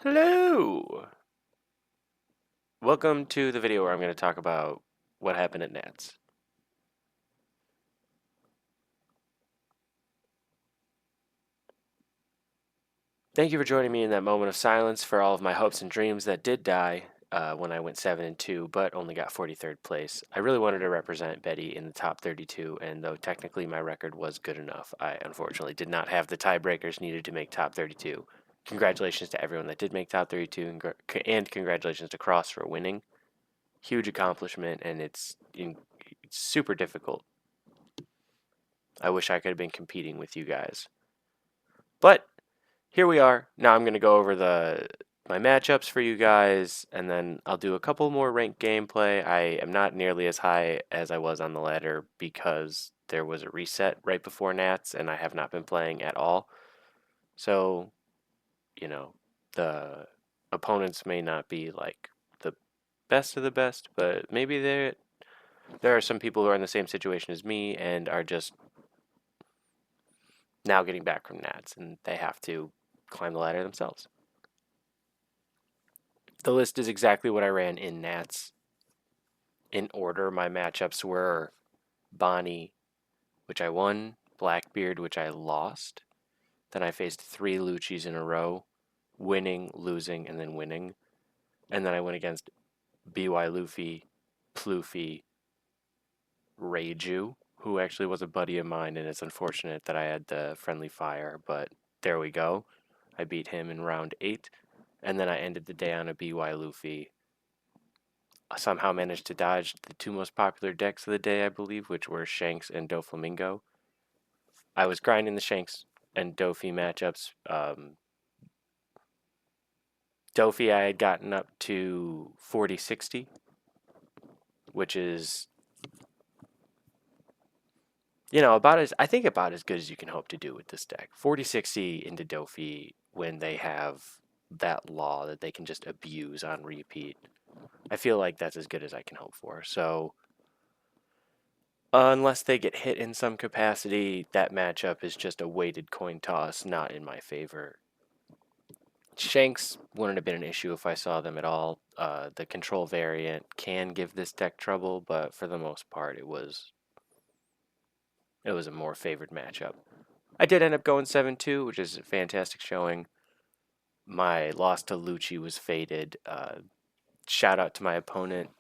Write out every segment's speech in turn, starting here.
Hello! Welcome to the video where I'm going to talk about what happened at Nats. Thank you for joining me in that moment of silence for all of my hopes and dreams that did die when I went 7-2, but only got 43rd place. I really wanted to represent Betty in the top 32, and though technically my record was good enough, I unfortunately did not have the tiebreakers needed to make top 32. Congratulations to everyone that did make top 32, and congratulations to Cross for winning. Huge accomplishment, and it's super difficult. I wish I could have been competing with you guys. But here we are. Now I'm going to go over my matchups for you guys, and then I'll do a couple more ranked gameplay. I am not nearly as high as I was on the ladder because there was a reset right before Nats, and I have not been playing at all. So, the opponents may not be like the best of the best, but maybe there are some people who are in the same situation as me and are just now getting back from Nats, and they have to climb the ladder themselves. The list is exactly what I ran in Nats. In order, my matchups were Bonnie, which I won, Blackbeard, which I lost. Then I faced 3 Luchis in a row, winning, losing, and then winning. And then I went against BY Luffy, Ploofy, Reiju, who actually was a buddy of mine, and it's unfortunate that I had the friendly fire, but there we go. I beat him in round 8, and then I ended the day on a BY Luffy. I somehow managed to dodge the 2 most popular decks of the day, I believe, which were Shanks and Doflamingo. I was grinding the Shanks and Dofi matchups. Dofi I had gotten up to 40-60, which is, about as good as you can hope to do with this deck. 40-60 into Dofi when they have that law that they can just abuse on repeat. I feel like that's as good as I can hope for. So unless they get hit in some capacity, that matchup is just a weighted coin toss, not in my favor. Shanks wouldn't have been an issue if I saw them at all. The control variant can give this deck trouble, but for the most part, it was a more favored matchup. I did end up going 7-2, which is a fantastic showing. My loss to Lucci was faded. Shout out to my opponent,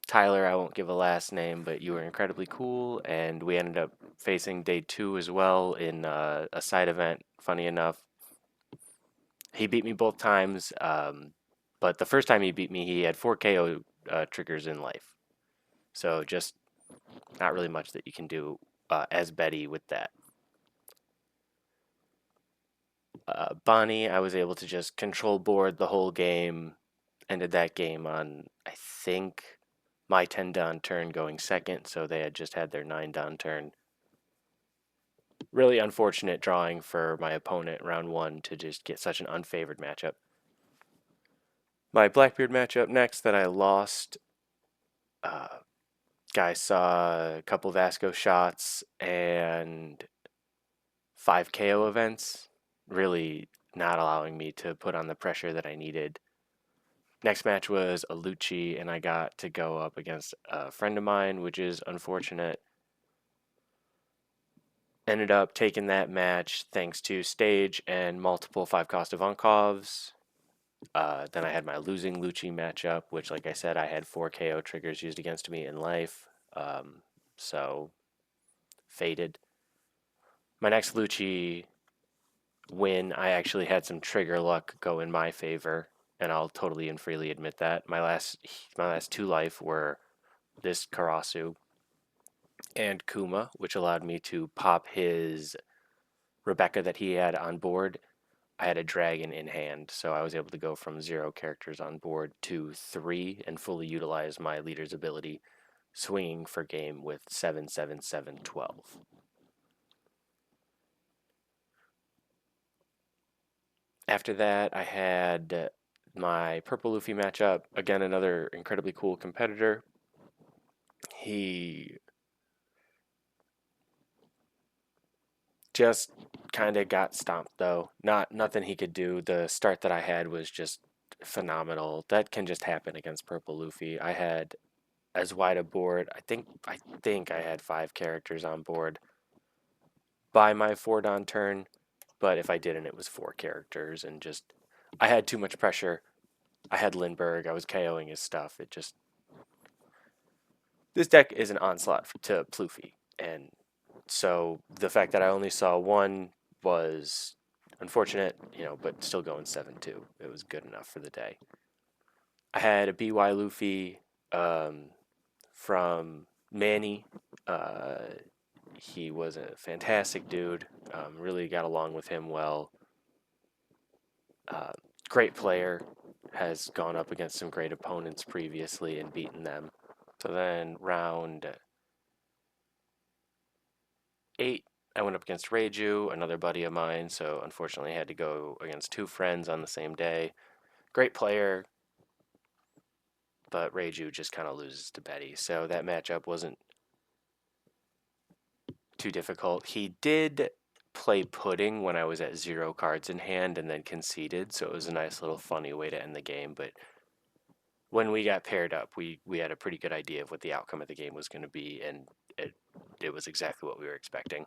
Tyler. I won't give a last name, but you were incredibly cool, and we ended up facing day 2 as well in a side event. Funny enough, he beat me both times, but the first time he beat me, he had 4 KO triggers in life. So just not really much that you can do as Betty with that. Bonnie, I was able to just control board the whole game. Ended that game on, I think, my 10 down turn going second, so they had just had their 9 down turn. Really unfortunate drawing for my opponent round 1 to just get such an unfavored matchup. My Blackbeard matchup next that I lost. Guy saw a couple Vasco shots and 5 KO events, really not allowing me to put on the pressure that I needed. Next match was a Lucci, and I got to go up against a friend of mine, which is unfortunate. Ended up taking that match thanks to stage and multiple 5-cost Ivankovs. Then I had my losing Lucci matchup, which, like I said, I had 4 KO triggers used against me in life. So, faded. My next Lucci win, I actually had some trigger luck go in my favor, and I'll totally and freely admit that. My last 2 life were this Karasu and Kuma, which allowed me to pop his Rebecca that he had on board. I had a dragon in hand, so I was able to go from 0 characters on board to 3 and fully utilize my leader's ability, swinging for game with 7-7-7-12. After that, I had my Purple Luffy matchup. Again, another incredibly cool competitor. He Just kind of got stomped though. Nothing he could do. The start that I had was just phenomenal. That can just happen against Purple Luffy. I had as wide a board. I think I had 5 characters on board by my 4 Don turn, but if I didn't, it was 4 characters, and just I had too much pressure. I had Lindbergh. I was KOing his stuff. It just this deck is an onslaught to Ploofy, and so the fact that I only saw one was unfortunate, but still going 7-2. It was good enough for the day. I had a BY Luffy um, from Manny. Uh, he was a fantastic dude. Really got along with him well. Uh, Great player. Has gone up against some great opponents previously and beaten them. So then round 8, I went up against Reiju, another buddy of mine. So unfortunately, I had to go against 2 friends on the same day. Great player, but Reiju just kind of loses to Betty. So that matchup wasn't too difficult. He did play pudding when I was at 0 cards in hand and then conceded, so it was a nice little funny way to end the game. But when we got paired up, we had a pretty good idea of what the outcome of the game was going to be, and it was exactly what we were expecting.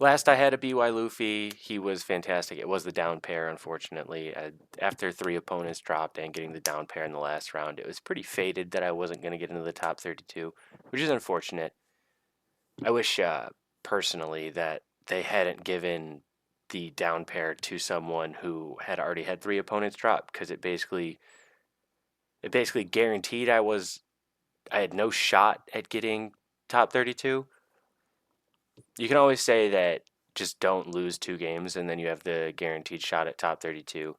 Last I had a BY Luffy. He was fantastic. It was the down pair, unfortunately. After 3 opponents dropped and getting the down pair in the last round, it was pretty fated that I wasn't going to get into the top 32, which is unfortunate. I wish, personally, that they hadn't given the down pair to someone who had already had 3 opponents drop, because it basically guaranteed I had no shot at getting top 32. You can always say that just don't lose 2 games and then you have the guaranteed shot at top 32.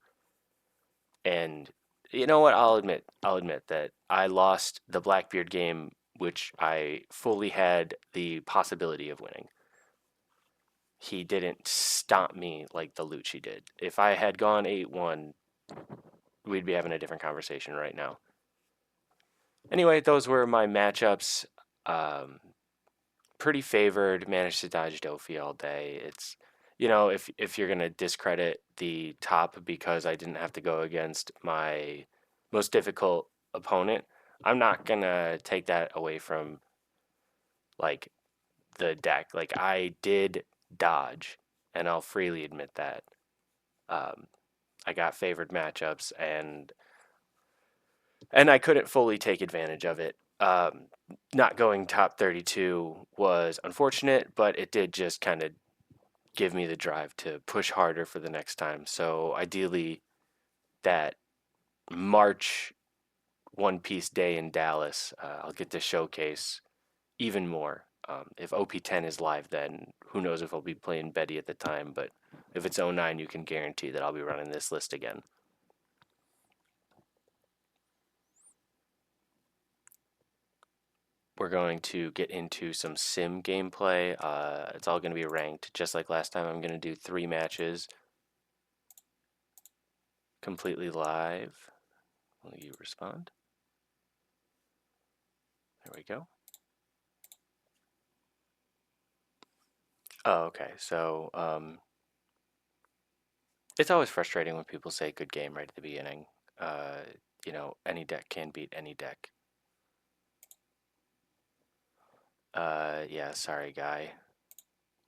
And you know what? I'll admit that I lost the Blackbeard game, which I fully had the possibility of winning. He didn't stomp me like the Lucci did. If I had gone 8-1, we'd be having a different conversation right now. Anyway, those were my matchups. Um, Pretty favored. Managed to dodge Dofi all day. It's if you're gonna discredit the top because I didn't have to go against my most difficult opponent, I'm not gonna take that away from like the deck. Like I did dodge, and I'll freely admit that. Um, I got favored matchups, and I couldn't fully take advantage of it. Not going top 32 was unfortunate, but it did just kind of give me the drive to push harder for the next time. So ideally, that March One Piece Day in Dallas, I'll get to showcase even more. If OP10 is live, then who knows if I'll be playing Betty at the time, but if it's 09, you can guarantee that I'll be running this list again. We're going to get into some sim gameplay. It's all going to be ranked, just like last time. I'm going to do 3 matches completely live. Will you respond? There we go. Oh, okay. So, it's always frustrating when people say good game right at the beginning. Uh, any deck can beat any deck. Yeah, sorry, guy.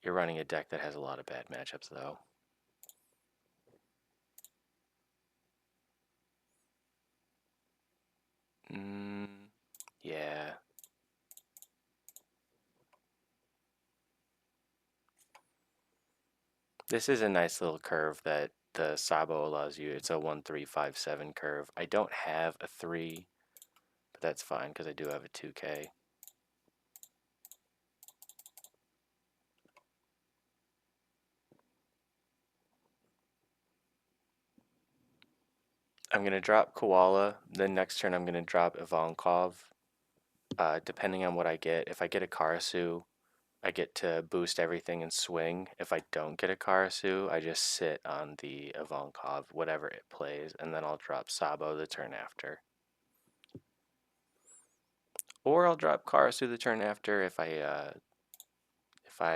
You're running a deck that has a lot of bad matchups, though. Yeah. This is a nice little curve that the Sabo allows you. It's a 1-3-5-7 curve. I don't have a 3, but that's fine because I do have a 2K. I'm going to drop Koala. Then next turn I'm going to drop Ivankov. Depending on what I get. If I get a Karasu, I get to boost everything and swing. If I don't get a Karasu, I just sit on the Ivankov, whatever it plays, and then I'll drop Sabo the turn after. Or I'll drop Karasu the turn after if I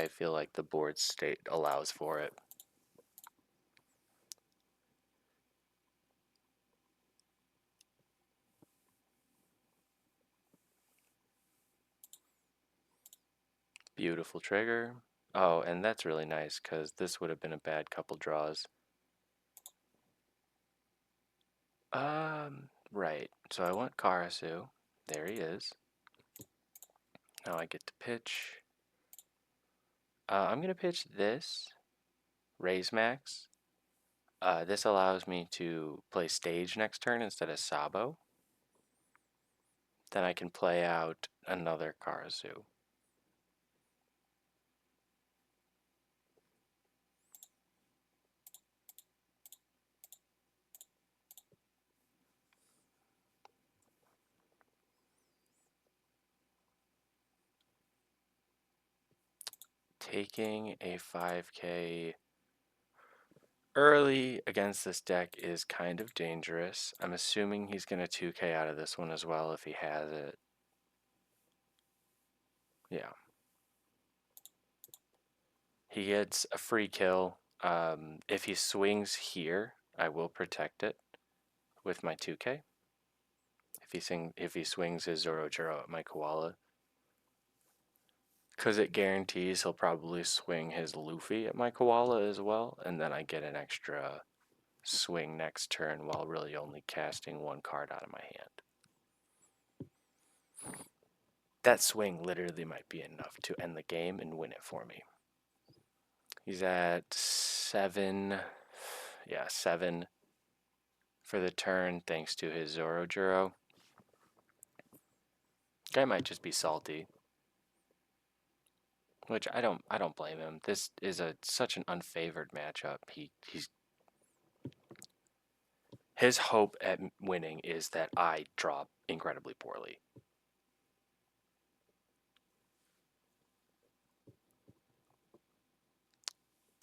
feel like the board state allows for it. Beautiful trigger. Oh, and that's really nice because this would have been a bad couple draws. Right. So I want Karasu. There he is. Now I get to pitch. I'm going to pitch this, raise max. This allows me to play stage next turn instead of Sabo. Then I can play out another Karasu. Taking a 5k early against this deck is kind of dangerous. I'm assuming he's going to 2k out of this one as well if he has it. Yeah. He gets a free kill. If he swings here, I will protect it with my 2k. If he swings his Zoro at my koala, because it guarantees he'll probably swing his Luffy at my koala as well, and then I get an extra swing next turn while really only casting one card out of my hand. That swing literally might be enough to end the game and win it for me. He's at 7. Yeah, 7 for the turn thanks to his Zoro. Guy might just be salty, which I don't blame him. This is such an unfavored matchup. His hope at winning is that I draw incredibly poorly.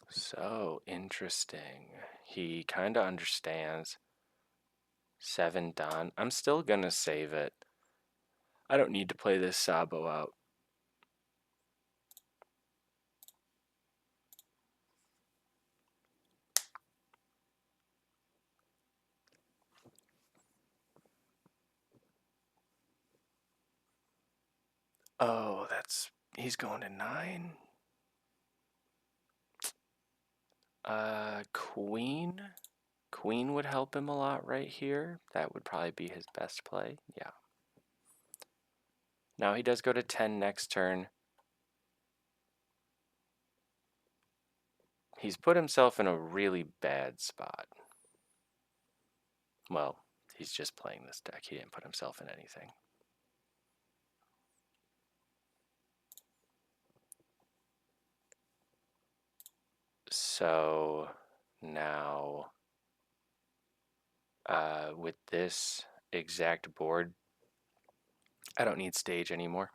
So interesting. He kind of understands. 7 done. I'm still gonna save it. I don't need to play this Sabo out. Oh, he's going to 9. Queen. Queen would help him a lot right here. That would probably be his best play. Yeah. Now he does go to 10 next turn. He's put himself in a really bad spot. Well, he's just playing this deck. He didn't put himself in anything. So now with this exact board, I don't need stage anymore.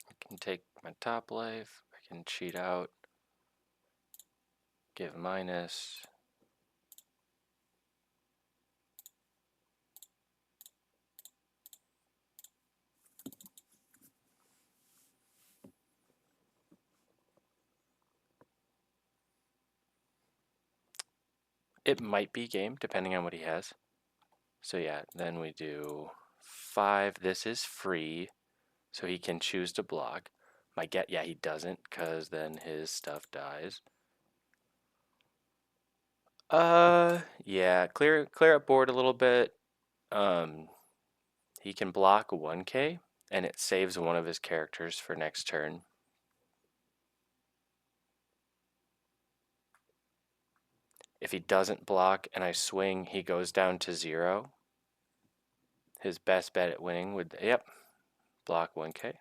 I can take my top life. I can cheat out. Give minus. It might be game depending on what he has. So yeah, then we do 5. This is free, so he can choose to block. Yeah, he doesn't, because then his stuff dies. Yeah, clear up board a little bit. He can block 1k, and it saves one of his characters for next turn. If he doesn't block and I swing, he goes down to 0. His best bet at winning would, yep, block 1k.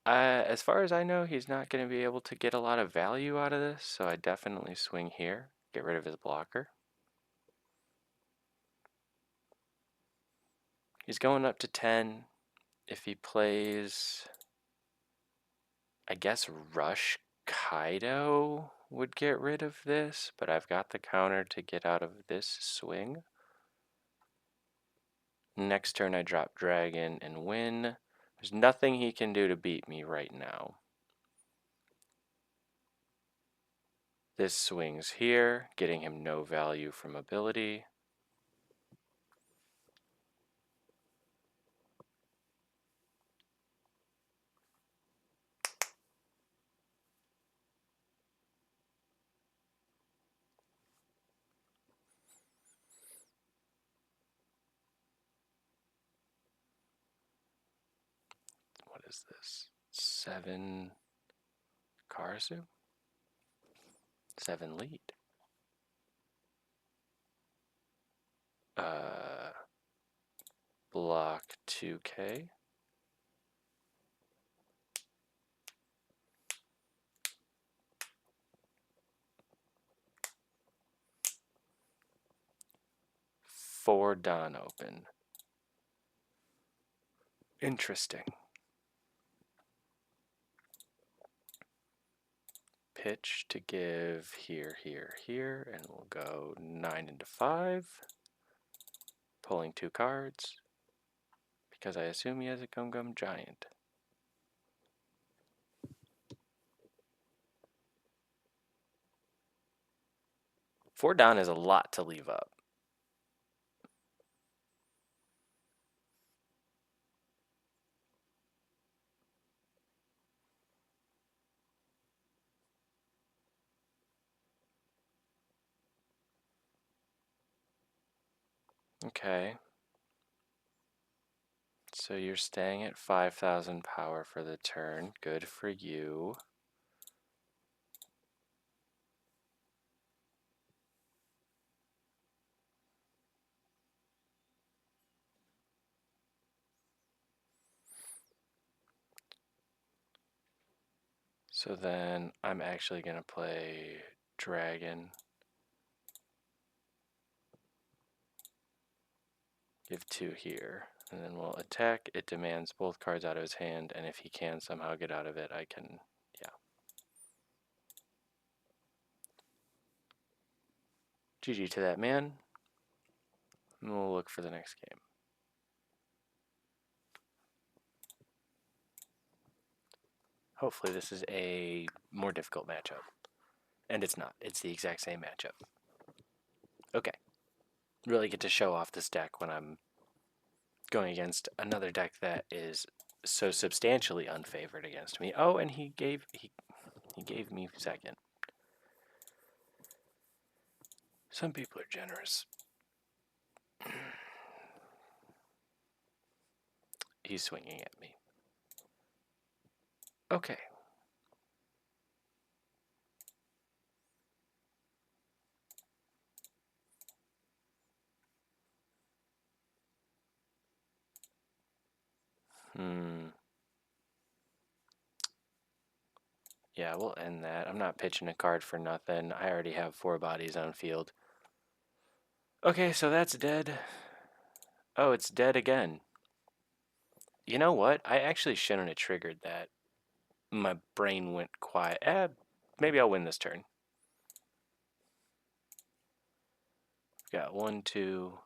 As far as I know, he's not going to be able to get a lot of value out of this, so I definitely swing here, get rid of his blocker. He's going up to 10. If he plays, I guess, Rush Kaido would get rid of this, but I've got the counter to get out of this swing. Next turn I drop Dragon and win. There's nothing he can do to beat me right now. This swings here, getting him no value from ability. What is this? 7 Karasu? 7 lead. Block 2K. Four Don open. Interesting. Pitch to give here, here, here, and we'll go 9 into 5. Pulling 2 cards, because I assume he has a Gum Gum Giant. Four Don is a lot to leave up. Okay. So you're staying at 5,000 power for the turn. Good for you. So then I'm actually going to play Dragon. Give 2 here. And then we'll attack. It demands both cards out of his hand, and if he can somehow get out of it, I can, yeah. GG to that man. And we'll look for the next game. Hopefully this is a more difficult matchup. And it's not. It's the exact same matchup. Okay. Really get to show off this deck when I'm going against another deck that is so substantially unfavored against me. Oh, and he gave me second. Some people are generous. He's swinging at me. Okay. Yeah, we'll end that. I'm not pitching a card for nothing. I already have 4 bodies on field. Okay, so that's dead. Oh, it's dead again. You know what? I actually shouldn't have triggered that. My brain went quiet. Maybe I'll win this turn. Got 1, 2,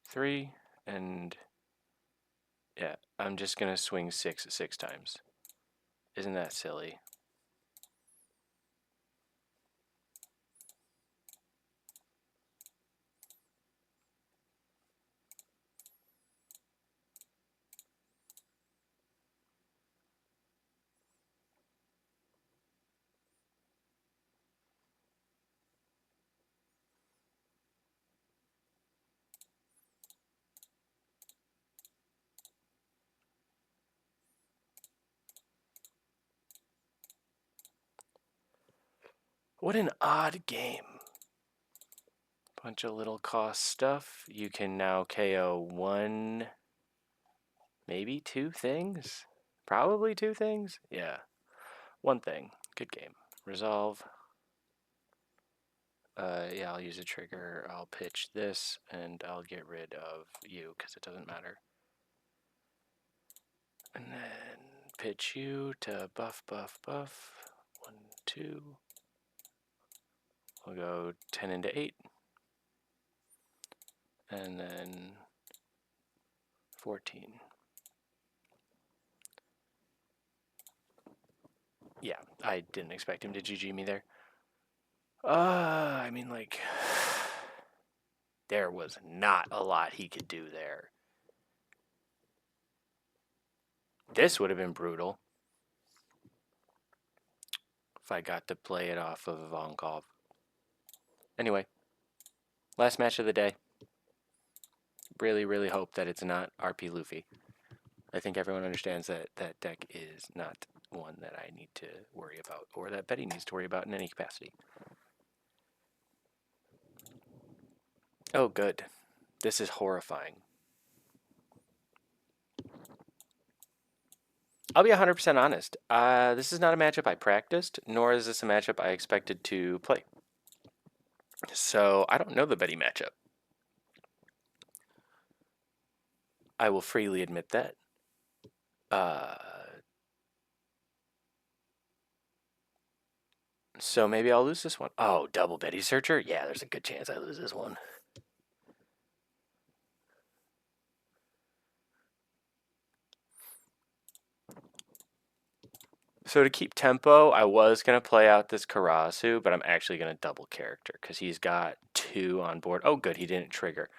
3, and yeah, I'm just gonna swing 6 times. Isn't that silly? What an odd game. Bunch of little cost stuff. You can now KO 1, maybe 2 things? Probably 2 things? Yeah. 1 thing. Good game. Resolve. Yeah, I'll use a trigger. I'll pitch this, and I'll get rid of you, because it doesn't matter. And then pitch you to buff, buff, buff. 1, 2. We'll go 10 into 8. And then 14. Yeah, I didn't expect him to GG me there. I mean, like, there was not a lot he could do there. This would have been brutal if I got to play it off of Ivankov. Anyway, last match of the day. Really, really hope that it's not RP Luffy. I think everyone understands that that deck is not one that I need to worry about, or that Betty needs to worry about in any capacity. Oh, good. This is horrifying. I'll be 100% honest. This is not a matchup I practiced, nor is this a matchup I expected to play. So I don't know the Betty matchup. I will freely admit that. So maybe I'll lose this one. Oh, double Betty Searcher? Yeah, there's a good chance I lose this one. So to keep tempo, I was going to play out this Karasu, but I'm actually going to double character because he's got 2 on board. Oh, good, he didn't trigger.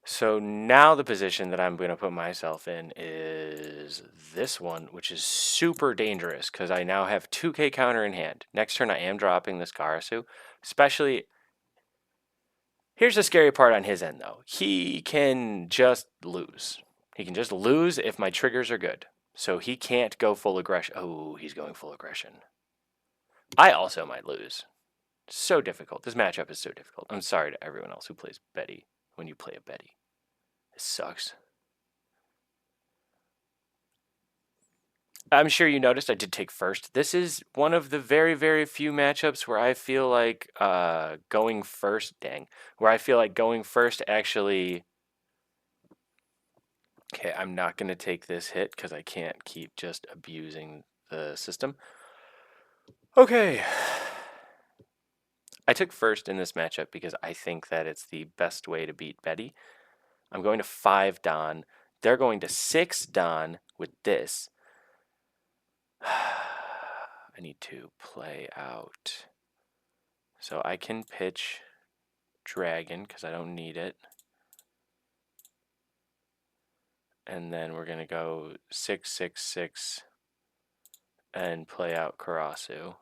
So now the position that I'm going to put myself in is this one, which is super dangerous because I now have 2k counter in hand. Next turn, I am dropping this Karasu, especially... Here's the scary part on his end, though. He can just lose. He can just lose if my triggers are good. So he can't go full aggression. Oh, he's going full aggression. I also might lose. So difficult. This matchup is so difficult. I'm sorry to everyone else who plays Betty when you play a Betty. It sucks. I'm sure you noticed I did take first. This is one of the very, very few matchups where I feel like going first, where I feel like going first actually... Okay, I'm not going to take this hit because I can't keep just abusing the system. Okay. I took first in this matchup because I think that it's the best way to beat Betty. I'm going to 5 Don. They're going to 6 Don with this. I need to play out. So I can pitch Dragon because I don't need it. And then we're going to go 6, 6, 6 and play out Karasu.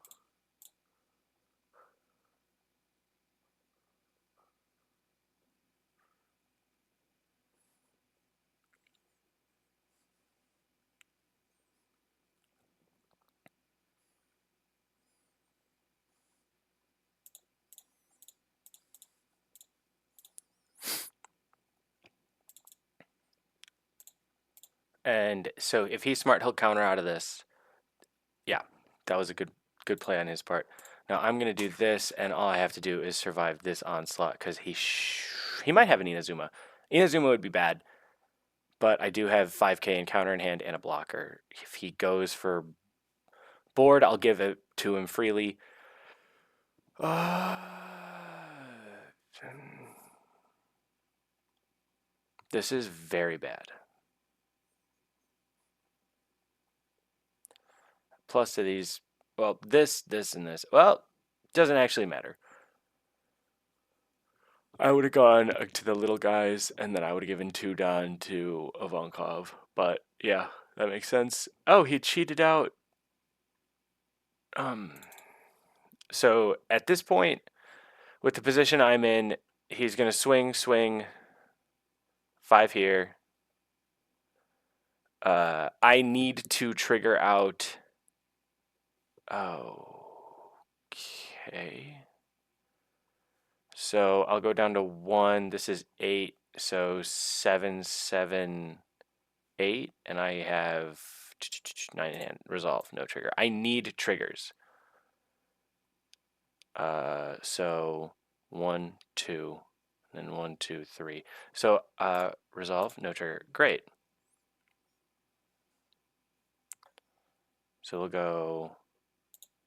And so if he's smart, he'll counter out of this. Yeah, that was a good play on his part. Now I'm going to do this, and all I have to do is survive this onslaught, because he might have an Inazuma. Inazuma would be bad, but I do have 5k in counter in hand and a blocker. If he goes for board, I'll give it to him freely. This is very bad. Plus to these, well, this, and this. Well, doesn't actually matter. I would have gone to the little guys, and then I would have given 2 Don to Ivankov. But yeah, that makes sense. Oh, he cheated out. So at this point, with the position I'm in, he's gonna swing 5 here. I need to trigger out. Okay. So I'll go down to 1. This is 8. So 7, 7, 8. And I have 9 in hand. Resolve. No trigger. I need triggers. So 1, 2. Then 1, 2, 3. So resolve. No trigger. Great. So we'll go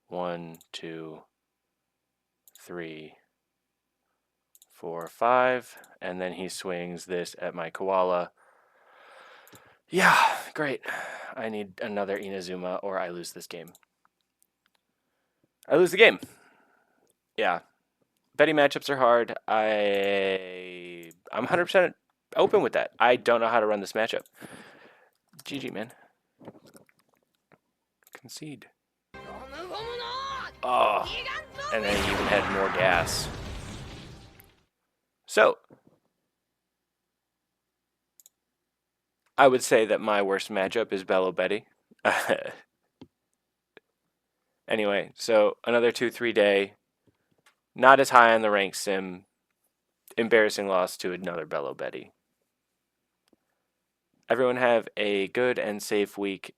1, 2, 3, 4, 5, and then he swings this at my koala. Yeah, great. I need another Inazuma or I lose this game. I lose the game. Yeah. Betty matchups are hard. I'm 100% open with that. I don't know how to run this matchup. GG, man. Concede. Oh, and then he even had more gas. So, I would say that my worst matchup is Belo Betty. Anyway, so another 2-3 day. Not as high on the rank sim. Embarrassing loss to another Belo Betty. Everyone have a good and safe week.